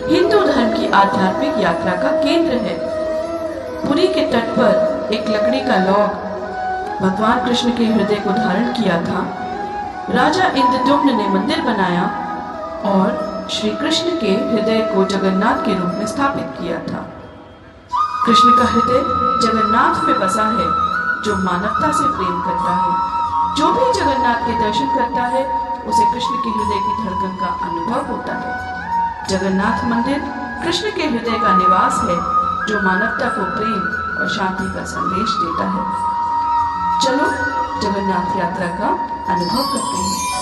हिंदू धर्म की आध्यात्मिक यात्रा का केंद्र है। पुरी के तट पर एक लकड़ी का लौग भगवान कृष्ण के हृदय को धारण किया था। राजा इंद्रद्युम्न ने मंदिर बनाया और श्री कृष्ण के हृदय को जगन्नाथ के रूप में स्थापित किया था। कृष्ण का हृदय जगन्नाथ में बसा है, जो मानवता से प्रेम करता है। जो भी जगन्नाथ के दर्शन करता है उसे कृष्ण के हृदय की धड़कन का अनुभव होता है। जगन्नाथ मंदिर कृष्ण के हृदय का निवास है, जो मानवता को प्रेम और शांति का संदेश देता है। चलो जगन्नाथ यात्रा का अनुभव करते हैं।